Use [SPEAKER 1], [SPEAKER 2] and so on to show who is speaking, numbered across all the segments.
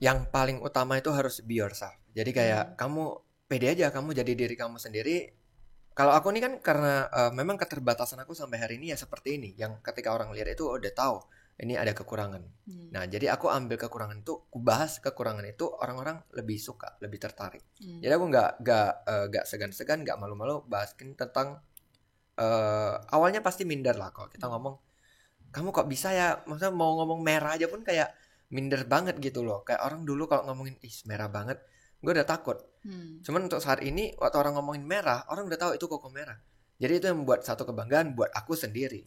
[SPEAKER 1] Yang paling utama itu harus be yourself. Jadi kayak kamu pede aja, kamu jadi diri kamu sendiri. Kalau aku nih kan karena memang keterbatasan aku sampai hari ini ya seperti ini. Yang ketika orang lihat itu udah tahu ini ada kekurangan. Nah, jadi aku ambil kekurangan itu, aku bahas kekurangan itu, orang-orang lebih suka, lebih tertarik. Jadi aku nggak segan-segan, nggak malu-malu bahaskin tentang awalnya pasti minder lah kalau kita ngomong. Kamu kok bisa ya? Maksudnya mau ngomong merah aja pun kayak minder banget gitu loh. Kayak orang dulu kalau ngomongin merah banget, gue udah takut. Cuman untuk saat ini waktu orang ngomongin merah, orang udah tahu itu koko merah. Jadi itu yang membuat satu kebanggaan buat aku sendiri.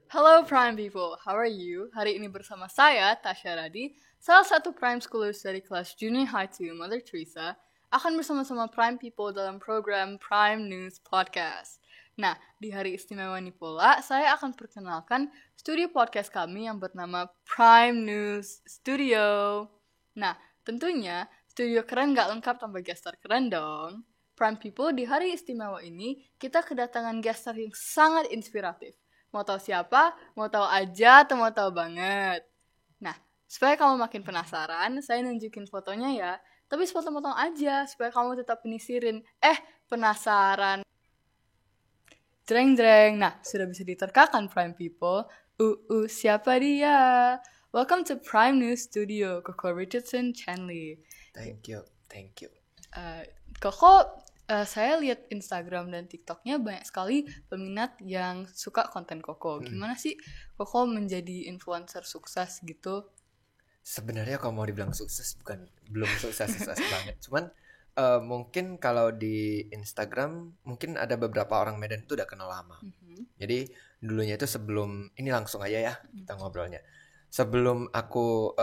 [SPEAKER 2] Hello Prime People, how are you? Hari ini bersama saya, Tasya Radi, salah satu Prime Schoolers dari kelas Junior High 2 Mother Teresa, akan bersama-sama Prime People dalam program Prime News Podcast. Nah, di hari istimewa ini pula, saya akan perkenalkan studio podcast kami yang bernama Prime News Studio. Nah, tentunya studio keren gak lengkap tanpa guest star keren dong. Prime People, di hari istimewa ini, kita kedatangan guest star yang sangat inspiratif. Mau tahu siapa? Mau tahu aja atau mau tahu banget? Nah, supaya kamu makin penasaran, saya nunjukin fotonya ya. Tapi sepotong-potong aja, supaya kamu tetap penisirin. Penasaran. Jreng-jreng. Nah, sudah bisa diterkakan Prime People. Siapa dia? Welcome to Prime News Studio, Koko Richardson Chanley.
[SPEAKER 1] Thank you.
[SPEAKER 2] Koko, saya lihat Instagram dan TikToknya banyak sekali peminat yang suka konten Koko. Gimana sih Koko menjadi influencer sukses gitu?
[SPEAKER 1] Sebenarnya kalau mau dibilang sukses belum sukses banget. Cuman mungkin kalau di Instagram mungkin ada beberapa orang Medan itu udah kenal lama. Jadi dulunya itu sebelum ini langsung aja ya kita ngobrolnya. Sebelum aku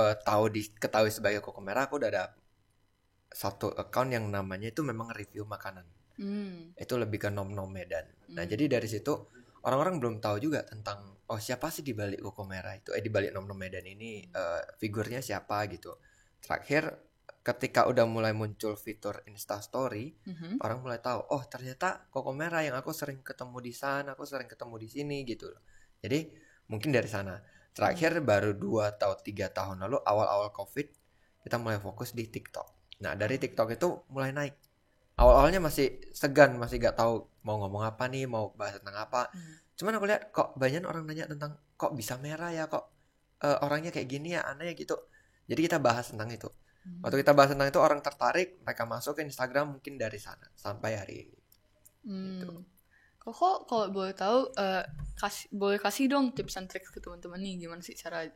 [SPEAKER 1] ketahui sebagai Koko Merah, aku udah ada satu account yang namanya itu memang review makanan. Itu lebih ke nom-nom Medan. Nah, jadi dari situ orang-orang belum tahu juga tentang siapa sih di balik Koko Merah itu, di balik nom-nom Medan ini, figurnya siapa gitu. Terakhir ketika udah mulai muncul fitur Insta Story, orang mulai tahu, ternyata Koko Merah yang aku sering ketemu di sana, aku sering ketemu di sini gitu loh. Jadi mungkin dari sana. Terakhir baru 2 atau 3 tahun lalu awal-awal Covid kita mulai fokus di TikTok. Nah, dari TikTok itu mulai naik. Awal-awalnya masih segan, masih gak tahu mau ngomong apa nih, mau bahas tentang apa. Cuman aku lihat kok banyak orang nanya tentang kok bisa merah ya, kok orangnya kayak gini ya, aneh gitu. Jadi kita bahas tentang itu. Waktu kita bahas tentang itu orang tertarik, mereka masuk ke Instagram mungkin dari sana sampai hari ini. Gitu.
[SPEAKER 2] Koko kalau boleh tahu, boleh kasih dong tips and tricks ke teman-teman nih, gimana sih cara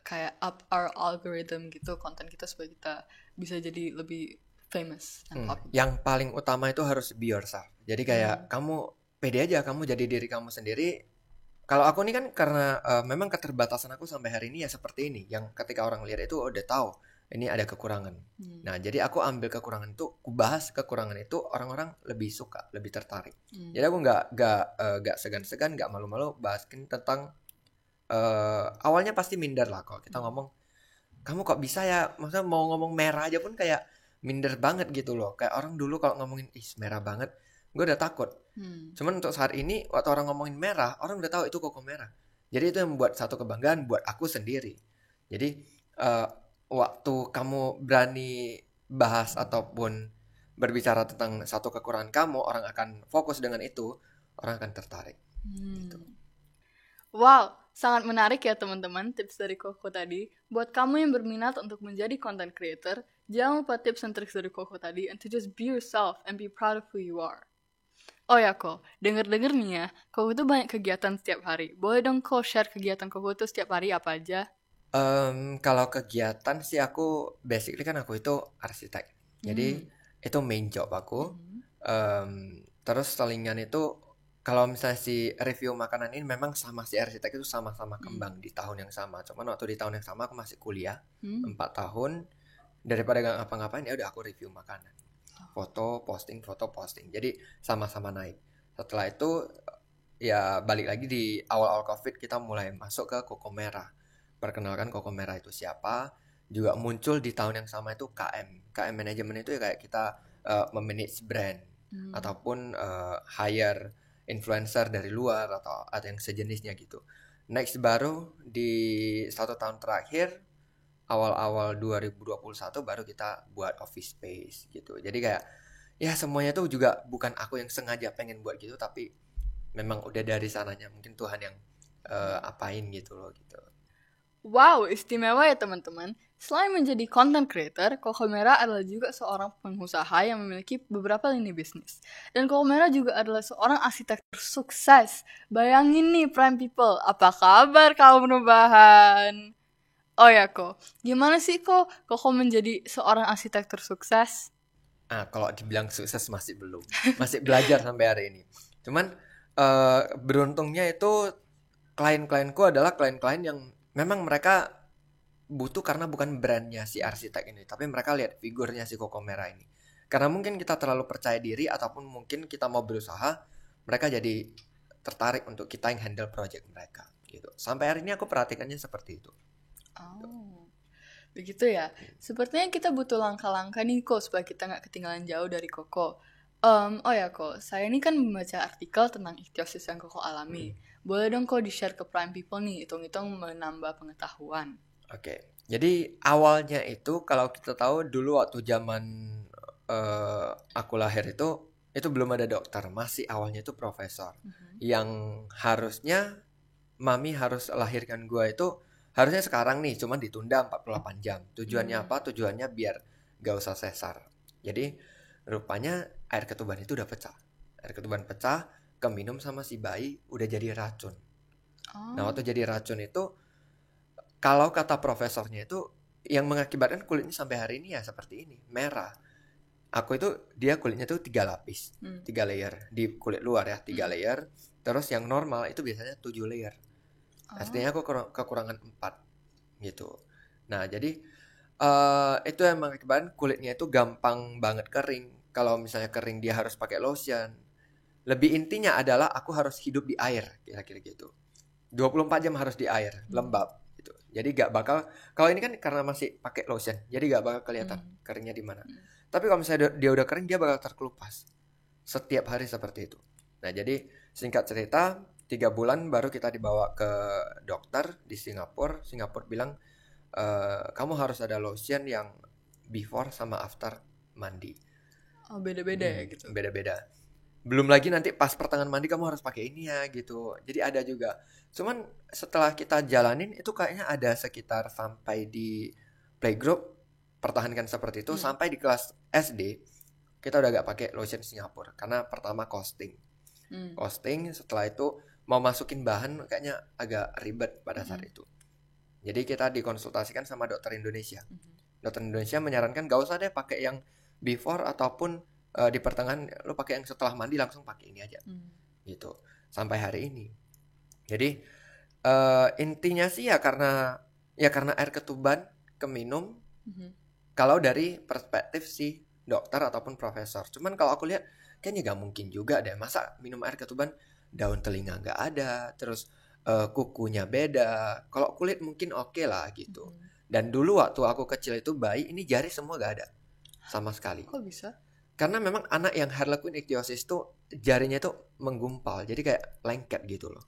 [SPEAKER 2] kayak up our algorithm gitu konten kita supaya kita bisa jadi lebih famous and popular.
[SPEAKER 1] Yang paling utama itu harus be yourself. Jadi kayak kamu pede aja, kamu jadi diri kamu sendiri. Kalau aku nih kan karena memang keterbatasan aku sampai hari ini ya seperti ini. Yang ketika orang lihat itu udah tahu ini ada kekurangan. Nah, jadi aku ambil kekurangan itu, aku bahas kekurangan itu, orang-orang lebih suka, lebih tertarik. Jadi aku nggak segan-segan, nggak malu-malu bahaskin tentang awalnya pasti minder lah kalau kita ngomong. Kamu kok bisa ya? Maksudnya mau ngomong merah aja pun kayak minder banget gitu loh. Kayak orang dulu kalau ngomongin merah banget, gue udah takut. Cuman untuk saat ini waktu orang ngomongin merah, orang udah tahu itu koko merah. Jadi itu yang membuat satu kebanggaan buat aku sendiri. Jadi waktu kamu berani bahas ataupun berbicara tentang satu kekurangan kamu, orang akan fokus dengan itu, orang akan tertarik. Gitu.
[SPEAKER 2] Wow, sangat menarik ya teman-teman tips dari Koko tadi. Buat kamu yang berminat untuk menjadi content creator, jangan lupa tips and tricks dari Koko tadi and to just be yourself and be proud of who you are. Oh ya Ko, denger-denger nih ya, Koko tuh banyak kegiatan setiap hari. Boleh dong Ko share kegiatan Koko tuh setiap hari apa aja?
[SPEAKER 1] Kalau kegiatan sih aku basically kan aku itu arsitek. Jadi itu main job aku. Terus selingan itu kalau misalnya si review makanan ini memang sama si arsitek itu sama-sama kembang di tahun yang sama. Cuman waktu di tahun yang sama aku masih kuliah 4 tahun. Daripada gak ngapa-ngapain ya udah aku review makanan. Foto posting. Jadi sama-sama naik. Setelah itu ya balik lagi di awal-awal Covid kita mulai masuk ke Koko Merah. Perkenalkan Koko Merah itu siapa. Juga muncul di tahun yang sama itu KM manajemen itu ya kayak kita memanage brand ataupun hire influencer dari luar atau ada yang sejenisnya gitu. Next baru di 1 tahun terakhir awal-awal 2021 baru kita buat office space gitu. Jadi kayak ya semuanya tuh juga bukan aku yang sengaja pengen buat gitu, tapi memang udah dari sananya mungkin Tuhan yang apain gitu loh gitu.
[SPEAKER 2] Wow, istimewa ya teman-teman. Selain menjadi content creator, Koko Merah adalah juga seorang pengusaha yang memiliki beberapa lini bisnis. Dan Koko Merah juga adalah seorang arsitektur sukses. Bayangin nih Prime People, apa kabar kaum perubahan? Oh ya Ko, gimana sih Koko menjadi seorang arsitektur sukses?
[SPEAKER 1] Kalau dibilang sukses masih belum, masih belajar sampai hari ini. Cuman beruntungnya itu klien-klienku adalah klien-klien yang memang mereka butuh karena bukan brandnya si arsitek ini, tapi mereka lihat figurnya si Koko Merah ini. Karena mungkin kita terlalu percaya diri ataupun mungkin kita mau berusaha, mereka jadi tertarik untuk kita yang handle project mereka gitu. Sampai hari ini aku perhatikannya seperti itu.
[SPEAKER 2] Oh, begitu ya. Sepertinya kita butuh langkah-langkah nih Ko supaya kita nggak ketinggalan jauh dari Koko. Oh ya Ko, saya ini kan membaca artikel tentang ichthyosis yang Koko alami. Boleh dong Ko di-share ke Prime People nih, hitung-hitung menambah pengetahuan.
[SPEAKER 1] Oke, jadi awalnya itu kalau kita tahu dulu waktu zaman aku lahir itu belum ada dokter, masih awalnya itu profesor. Yang harusnya mami harus lahirkan gua itu harusnya sekarang nih, cuman ditunda 48 jam. Tujuannya apa? Tujuannya biar gak usah sesar. Jadi rupanya air ketuban itu udah pecah. Air ketuban pecah, keminum sama si bayi udah jadi racun. Nah, waktu jadi racun itu kalau kata profesornya itu yang mengakibatkan kulitnya sampai hari ini ya seperti ini, merah. Aku itu dia kulitnya tuh 3 lapis, 3 layer di kulit luar ya, 3 layer. Terus yang normal itu biasanya 7 layer. Artinya aku kekurangan 4 gitu. Nah, jadi itu yang mengakibatkan kulitnya itu gampang banget kering. Kalau misalnya kering dia harus pakai lotion. Lebih intinya adalah aku harus hidup di air, kira-kira gitu. 24 jam harus di air, lembab gitu. Jadi gak bakal, kalau ini kan karena masih pakai lotion, jadi gak bakal kelihatan keringnya di mana. Tapi kalau misalnya dia udah kering, dia bakal terkelupas. Setiap hari seperti itu. Nah, jadi singkat cerita, 3 bulan baru kita dibawa ke dokter di Singapura. Singapura bilang, kamu harus ada lotion yang before sama after mandi.
[SPEAKER 2] Oh, beda-beda ya gitu.
[SPEAKER 1] Beda-beda. Belum lagi nanti pas pertengahan mandi kamu harus pakai ini ya gitu. Jadi ada juga. Cuman setelah kita jalanin itu kayaknya ada sekitar sampai di playgroup pertahankan seperti itu sampai di kelas SD kita udah gak pakai lotion Singapura karena pertama costing. Costing, setelah itu mau masukin bahan kayaknya agak ribet pada saat itu. Jadi kita dikonsultasikan sama dokter Indonesia. Dokter Indonesia menyarankan gak usah deh pakai yang before ataupun di pertengahan lo pakai yang setelah mandi langsung pakai ini aja gitu sampai hari ini. Jadi intinya sih ya karena air ketuban keminum kalau dari perspektif si dokter ataupun profesor. Cuman kalau aku lihat kayaknya gak mungkin juga deh, masa minum air ketuban daun telinga gak ada, terus kukunya beda. Kalau kulit mungkin oke lah gitu. Dan dulu waktu aku kecil itu bayi ini jari semua gak ada sama sekali.
[SPEAKER 2] Kok bisa?
[SPEAKER 1] Karena memang anak yang Harlequin ichthyosis tuh jarinya tuh menggumpal, jadi kayak lengket gitu loh.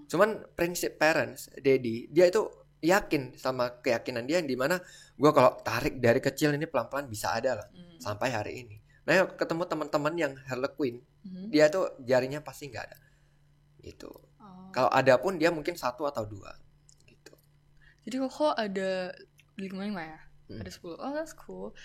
[SPEAKER 1] Cuman prinsip parents, daddy, dia itu yakin sama keyakinan dia yang dimana gue kalau tarik dari kecil ini pelan-pelan bisa ada lah sampai hari ini. Nah, ketemu teman-teman yang Harlequin, dia tuh jarinya pasti nggak ada, gitu. Kalau ada pun dia mungkin 1 atau 2 gitu.
[SPEAKER 2] Jadi kok ada 5 ya? Ada 10. Oh, that's cool.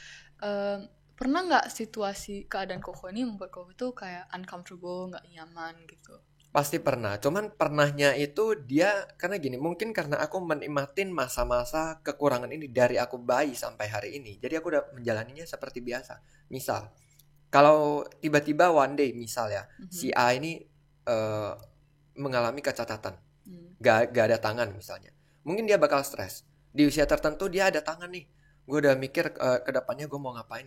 [SPEAKER 2] Pernah nggak situasi keadaan Koko ini membuat Koko itu kayak uncomfortable, nggak nyaman gitu?
[SPEAKER 1] Pasti pernah, cuman pernahnya itu dia karena gini, mungkin karena aku menikmatin masa-masa kekurangan ini dari aku bayi sampai hari ini. Jadi aku udah menjalaninya seperti biasa. Misal, kalau tiba-tiba one day misal ya, si A ini mengalami kecacatan, gak ada tangan misalnya. Mungkin dia bakal stres. Di usia tertentu dia ada tangan nih. Gue udah mikir ke depannya gue mau ngapain.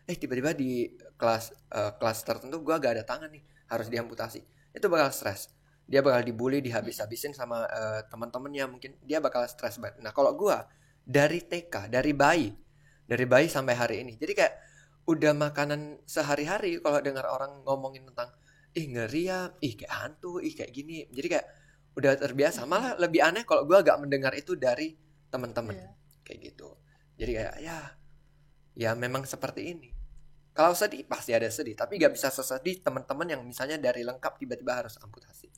[SPEAKER 1] Tiba-tiba di kelas tertentu gue gak ada tangan nih, harus diamputasi. Itu bakal stres. Dia bakal dibully, dihabis-habisin sama teman-temannya, mungkin dia bakal stres banget. Nah, kalau gue dari TK, dari bayi sampai hari ini. Jadi kayak udah makanan sehari-hari kalau dengar orang ngomongin tentang ih ngeri ya, ih kayak hantu, ih kayak gini. Jadi kayak udah terbiasa. Malah lebih aneh kalau gue agak mendengar itu dari teman-teman kayak gitu. Jadi kayak ya memang seperti ini. Kalau sedih pasti ada sedih, tapi gak bisa sesedih teman-teman yang misalnya dari lengkap tiba-tiba harus amputasi.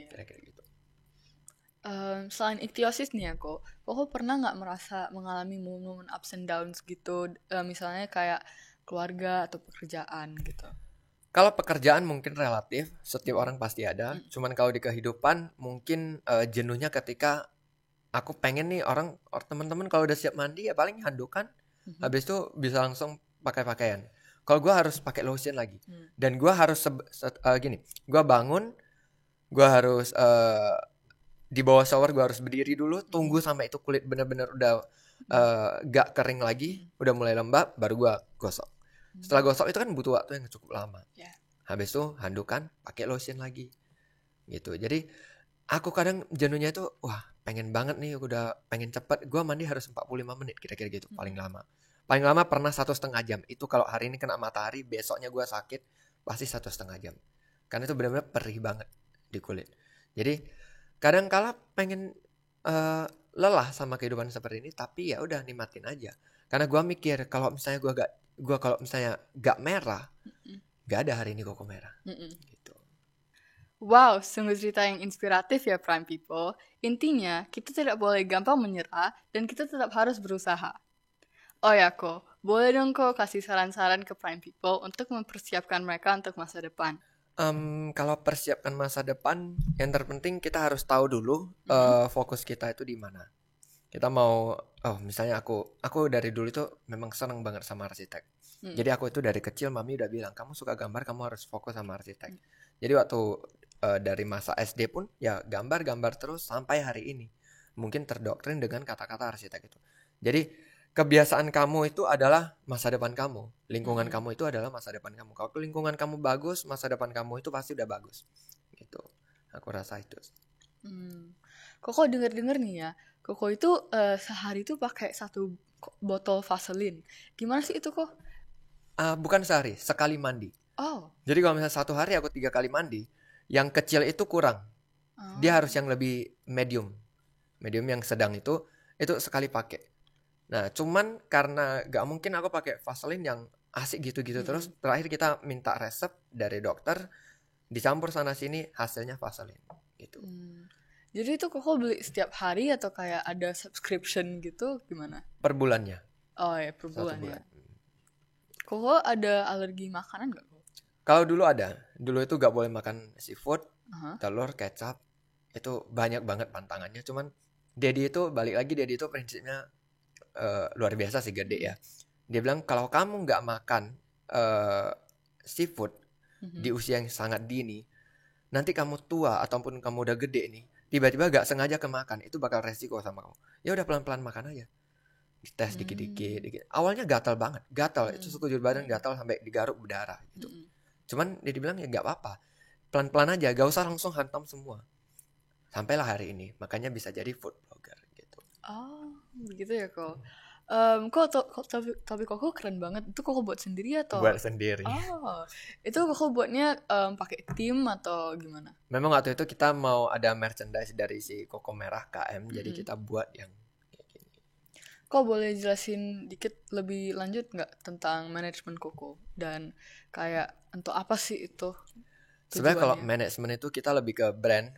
[SPEAKER 1] Kira-kira gitu.
[SPEAKER 2] Selain ichthyosis nih ya kok pernah nggak merasa mengalami momen ups and downs gitu, misalnya kayak keluarga atau pekerjaan gitu?
[SPEAKER 1] Kalau pekerjaan mungkin relatif, setiap orang pasti ada. Cuman kalau di kehidupan mungkin jenuhnya ketika aku pengen nih teman-teman kalau udah siap mandi ya paling handukan, habis itu bisa langsung pakai pakaian. Kalau gue harus pakai lotion lagi, dan gue harus gini, gue bangun, gue harus di bawah shower, gue harus berdiri dulu, tunggu sampai itu kulit bener-bener udah gak kering lagi, udah mulai lembab, baru gue gosok. Setelah gosok itu kan butuh waktu yang cukup lama. Habis itu handukan, pakai lotion lagi, gitu. Jadi aku kadang jenuhnya itu, wah pengen banget nih, udah pengen cepet, gue mandi harus 45 menit kira-kira gitu, paling lama. Paling lama pernah 1,5 jam. Itu kalau hari ini kena matahari, besoknya gue sakit, pasti 1,5 jam. Karena itu benar-benar perih banget di kulit. Jadi kadang kala pengen lelah sama kehidupan seperti ini, tapi ya udah nikmatin aja. Karena gue mikir kalau misalnya gue gak merah, gak ada hari ini koko merah. Gitu.
[SPEAKER 2] Wow, sungguh cerita yang inspiratif ya Prime People. Intinya, kita tidak boleh gampang menyerah dan kita tetap harus berusaha. Oh ya kok, boleh dong kok kasih saran-saran ke Prime People untuk mempersiapkan mereka untuk masa depan.
[SPEAKER 1] Kalau persiapkan masa depan, yang terpenting kita harus tahu dulu fokus kita itu di mana. Kita mau, misalnya aku dari dulu itu memang seneng banget sama arsitek. Jadi aku itu dari kecil mami udah bilang, kamu suka gambar, kamu harus fokus sama arsitek. Jadi waktu dari masa SD pun ya gambar terus sampai hari ini. Mungkin terdoktrin dengan kata-kata arsitek itu. Jadi kebiasaan kamu itu adalah masa depan kamu. Lingkungan kamu itu adalah masa depan kamu. Kalau lingkungan kamu bagus, masa depan kamu itu pasti udah bagus. Gitu. Aku rasa itu.
[SPEAKER 2] Koko denger-denger nih ya, Koko itu sehari itu pakai 1 botol Vaseline. Gimana sih itu kok?
[SPEAKER 1] Bukan sehari, sekali mandi. Jadi kalau misalnya 1 hari aku 3 kali mandi, yang kecil itu kurang. Dia harus yang lebih medium. Medium yang sedang itu sekali pakai. Nah, cuman karena gak mungkin aku pakai Vaseline yang asik gitu-gitu terus, terakhir kita minta resep dari dokter, dicampur sana sini, hasilnya Vaseline gitu.
[SPEAKER 2] Jadi itu Koko beli setiap hari atau kayak ada subscription gitu gimana?
[SPEAKER 1] Per bulannya.
[SPEAKER 2] Oh ya, per bulan ya. Koko ada alergi makanan gak?
[SPEAKER 1] Kalau dulu ada. Dulu itu gak boleh makan seafood, telur, kecap. Itu banyak banget pantangannya. Cuman Daddy itu prinsipnya luar biasa sih, gede ya. Dia bilang kalau kamu gak makan seafood di usia yang sangat dini, nanti kamu tua ataupun kamu udah gede nih, tiba-tiba gak sengaja kemakan, itu bakal resiko sama kamu. Ya udah pelan-pelan makan aja. Dites dikit-dikit. Awalnya gatal banget. Itu sekujur badan gatal sampai digaruk berdarah gitu. Cuman dia bilang ya gak apa-apa. Pelan-pelan aja, gak usah langsung hantam semua. Sampailah hari ini, makanya bisa jadi food blogger gitu.
[SPEAKER 2] Begitu ya kok. Tapi Koko keren banget. Itu Koko buat sendiri atau?
[SPEAKER 1] Buat sendiri.
[SPEAKER 2] Itu Koko buatnya pakai tim atau gimana?
[SPEAKER 1] Memang waktu itu kita mau ada merchandise dari si Koko Merah KM, jadi kita buat yang kayak gini.
[SPEAKER 2] Kok boleh jelasin dikit lebih lanjut nggak tentang manajemen Koko dan kayak untuk apa sih itu?
[SPEAKER 1] Sebenarnya kalau manajemen itu kita lebih ke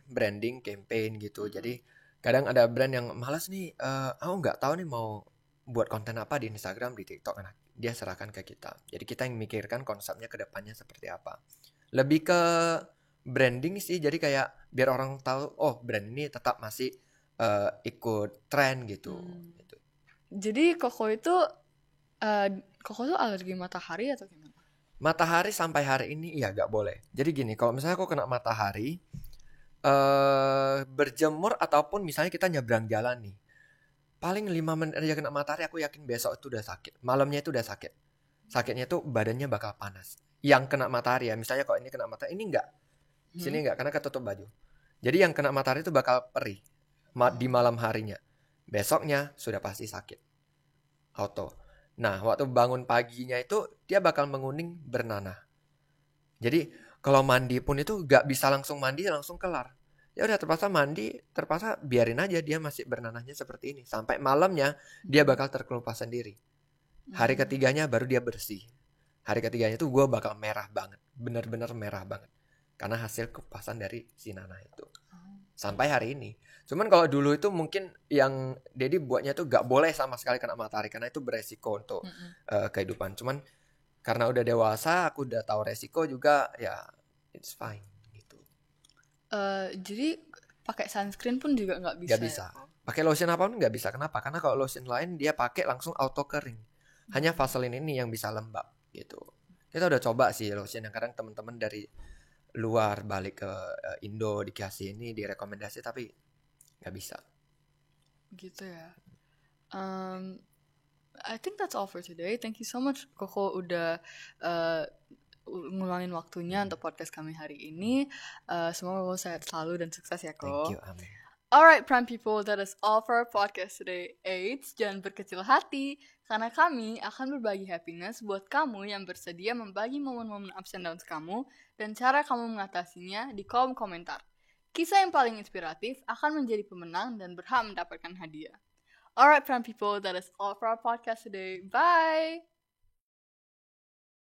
[SPEAKER 1] branding, campaign gitu. Jadi kadang ada brand yang malas nih, aku nggak tahu nih mau buat konten apa di Instagram, di TikTok. Nah, dia serahkan ke kita. Jadi kita yang mikirkan konsepnya ke depannya seperti apa. Lebih ke branding sih. Jadi kayak biar orang tahu, oh brand ini tetap masih ikut tren gitu.
[SPEAKER 2] Jadi Koko itu alergi matahari atau gimana?
[SPEAKER 1] Matahari sampai hari ini ya gak boleh. Jadi gini, kalau misalnya aku kena matahari, berjemur ataupun misalnya kita nyebrang jalan nih, paling 5 menit aja kena matahari, aku yakin besok itu udah sakit. Malamnya itu udah sakit. Sakitnya tuh badannya bakal panas. Yang kena matahari ya, misalnya kalau ini kena matahari, ini enggak. Sini enggak, karena ketutup baju. Jadi yang kena matahari itu bakal perih di malam harinya. Besoknya sudah pasti sakit. Auto. Nah, waktu bangun paginya itu dia bakal menguning bernanah. Jadi Kalau mandi pun itu gak bisa langsung mandi langsung kelar. Ya udah terpaksa biarin aja dia masih bernanahnya seperti ini sampai malamnya dia bakal terkelupas sendiri. Hari ketiganya baru dia bersih. Hari ketiganya tuh gue bakal merah banget, bener-bener merah banget, karena hasil kupasan dari si nanah itu. Sampai hari ini. Cuman kalau dulu itu mungkin yang Dedi buatnya tuh gak boleh sama sekali kena matahari karena itu beresiko untuk kehidupan. Cuman karena udah dewasa, aku udah tahu resiko juga, ya it's fine gitu.
[SPEAKER 2] Jadi pakai sunscreen pun juga nggak bisa.
[SPEAKER 1] Gak bisa. Pakai lotion apapun nggak bisa. Kenapa? Karena kalau lotion lain dia pakai langsung auto kering. Hanya Vaseline ini yang bisa lembab gitu. Kita udah coba sih lotion yang kadang teman-teman dari luar balik ke Indo dikasih ini direkomendasi tapi nggak bisa.
[SPEAKER 2] Gitu ya. I think that's all for today. Thank you so much Koko udah ngulangin waktunya untuk podcast kami hari ini. Semoga Koko sehat selalu dan sukses ya Koko.
[SPEAKER 1] Thank you, amin.
[SPEAKER 2] Alright, Prime People, that is all for our podcast today. Eits, jangan berkecil hati, karena kami akan berbagi happiness buat kamu yang bersedia membagi momen-momen ups and downs kamu dan cara kamu mengatasinya di kolom komentar. Kisah yang paling inspiratif akan menjadi pemenang dan berhak mendapatkan hadiah. Alright, Prime People, that is all for our podcast today. Bye!